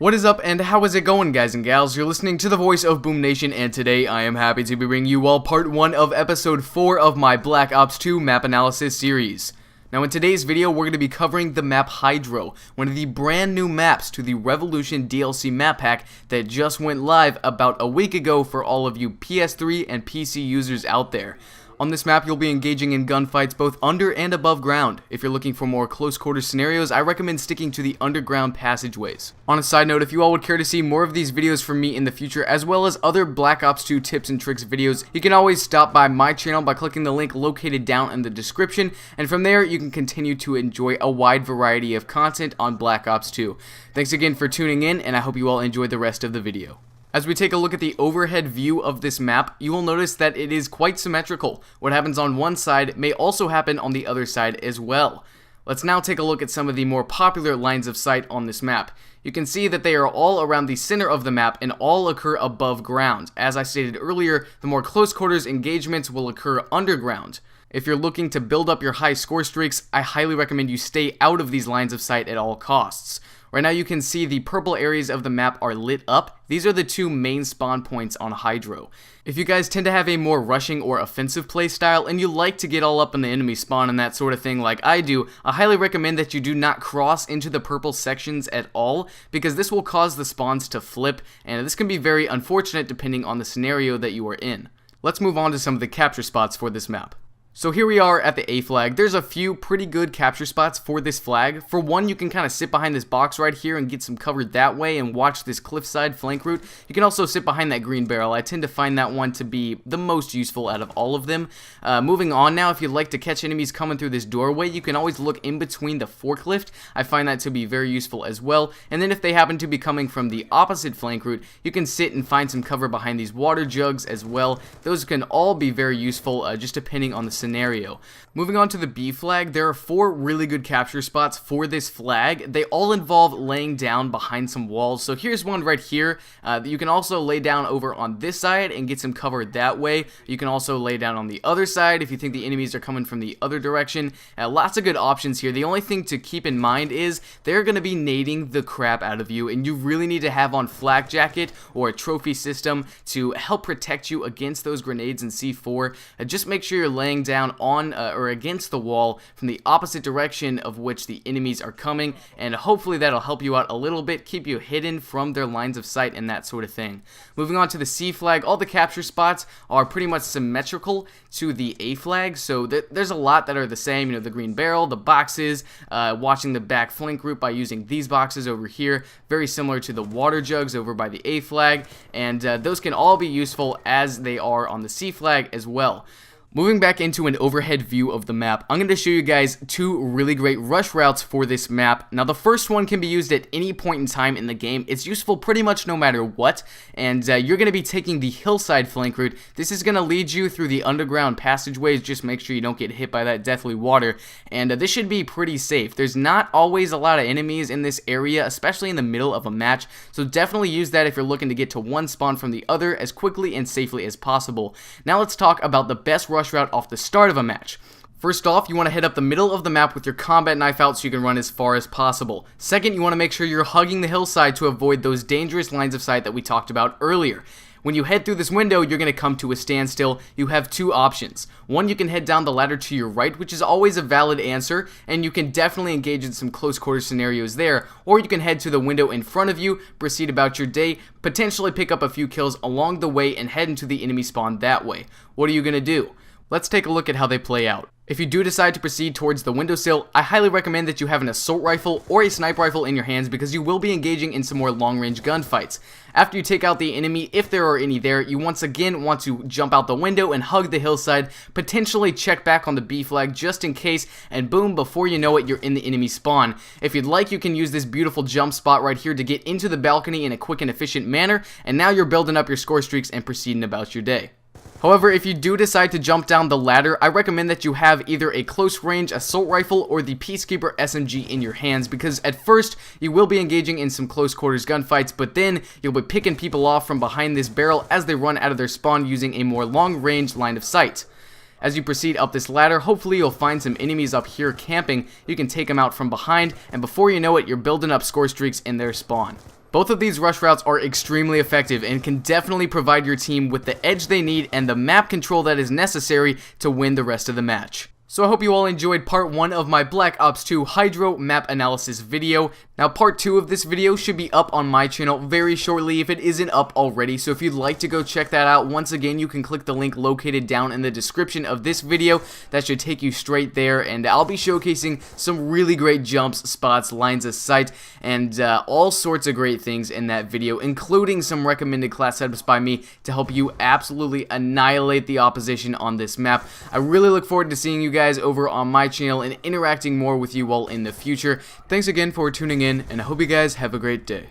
What is up and how is it going, guys and gals? You're listening to the voice of Boom Nation, and today I am happy to be bringing you all part 1 of episode 4 of my Black Ops 2 map analysis series. Now in today's video we're going to be covering the map Hydro, one of the brand new maps to the Revolution DLC map pack that just went live about a week ago for all of you PS3 and PC users out there. On this map, you'll be engaging in gunfights both under and above ground. If you're looking for more close quarters scenarios, I recommend sticking to the underground passageways. On a side note, if you all would care to see more of these videos from me in the future, as well as other Black Ops 2 tips and tricks videos, you can always stop by my channel by clicking the link located down in the description, and from there, you can continue to enjoy a wide variety of content on Black Ops 2. Thanks again for tuning in, and I hope you all enjoy the rest of the video. As we take a look at the overhead view of this map, you will notice that it is quite symmetrical. What happens on one side may also happen on the other side as well. Let's now take a look at some of the more popular lines of sight on this map. You can see that they are all around the center of the map and all occur above ground. As I stated earlier, the more close quarters engagements will occur underground. If you're looking to build up your high score streaks, I highly recommend you stay out of these lines of sight at all costs. Right now you can see the purple areas of the map are lit up. These are the two main spawn points on Hydro. If you guys tend to have a more rushing or offensive play style and you like to get all up in the enemy spawn and that sort of thing like I do, I highly recommend that you do not cross into the purple sections at all, because this will cause the spawns to flip, and this can be very unfortunate depending on the scenario that you are in. Let's move on to some of the capture spots for this map. So here we are at the A flag. There's a few pretty good capture spots for this flag. For one, you can kind of sit behind this box right here and get some cover that way and watch this cliffside flank route. You can also sit behind that green barrel. I tend to find that one to be the most useful out of all of them. Moving on now, if you'd like to catch enemies coming through this doorway, you can always look in between the forklift. I find that to be very useful as well. And then if they happen to be coming from the opposite flank route, you can sit and find some cover behind these water jugs as well. Those can all be very useful just depending on the scenario. Moving on to the B flag, there are 4 really good capture spots for this flag. They all involve laying down behind some walls. So here's one right here. You can also lay down over on this side and get some cover that way. You can also lay down on the other side if you think the enemies are coming from the other direction. Lots of good options here. The only thing to keep in mind is they're going to be nading the crap out of you, and you really need to have on flak jacket or a trophy system to help protect you against those grenades in C4. Just make sure you're laying down on or against the wall from the opposite direction of which the enemies are coming, and hopefully that'll help you out a little bit, keep you hidden from their lines of sight and that sort of thing. Moving on to the C flag, all the capture spots are pretty much symmetrical to the A flag, so there's a lot that are the same. You know, the green barrel, the boxes, watching the back flank route by using these boxes over here, very similar to the water jugs over by the A flag, and those can all be useful as they are on the C flag as well. Moving back into an overhead view of the map, I'm going to show you guys 2 really great rush routes for this map. Now the first one can be used at any point in time in the game. It's useful pretty much no matter what, and you're going to be taking the hillside flank route. This is going to lead you through the underground passageways. Just make sure you don't get hit by that deathly water, and this should be pretty safe. There's not always a lot of enemies in this area, especially in the middle of a match, so definitely use that if you're looking to get to one spawn from the other as quickly and safely as possible. Now let's talk about the best rush route off the start of a match. First off, you want to head up the middle of the map with your combat knife out so you can run as far as possible. Second, you want to make sure you're hugging the hillside to avoid those dangerous lines of sight that we talked about earlier. When you head through this window, you're going to come to a standstill. You have 2 options. One, you can head down the ladder to your right, which is always a valid answer, and you can definitely engage in some close quarter scenarios there. Or you can head to the window in front of you, proceed about your day, potentially pick up a few kills along the way, and head into the enemy spawn that way. What are you going to do? Let's take a look at how they play out. If you do decide to proceed towards the windowsill, I highly recommend that you have an assault rifle or a sniper rifle in your hands, because you will be engaging in some more long-range gunfights. After you take out the enemy, if there are any there, you once again want to jump out the window and hug the hillside, potentially check back on the B flag just in case, and boom, before you know it, you're in the enemy spawn. If you'd like, you can use this beautiful jump spot right here to get into the balcony in a quick and efficient manner, and now you're building up your score streaks and proceeding about your day. However, if you do decide to jump down the ladder, I recommend that you have either a close range assault rifle or the Peacekeeper SMG in your hands, because at first you will be engaging in some close quarters gunfights, but then you'll be picking people off from behind this barrel as they run out of their spawn using a more long range line of sight. As you proceed up this ladder, hopefully you'll find some enemies up here camping. You can take them out from behind, and before you know it, you're building up score streaks in their spawn. Both of these rush routes are extremely effective and can definitely provide your team with the edge they need and the map control that is necessary to win the rest of the match. So I hope you all enjoyed part 1 of my Black Ops 2 Hydro map analysis video. Now part 2 of this video should be up on my channel very shortly if it isn't up already, so if you'd like to go check that out, once again you can click the link located down in the description of this video. That should take you straight there, and I'll be showcasing some really great jumps, spots, lines of sight, and all sorts of great things in that video, including some recommended class setups by me to help you absolutely annihilate the opposition on this map. I really look forward to seeing you guys over on my channel and interacting more with you all in the future. Thanks again for tuning in, and I hope you guys have a great day.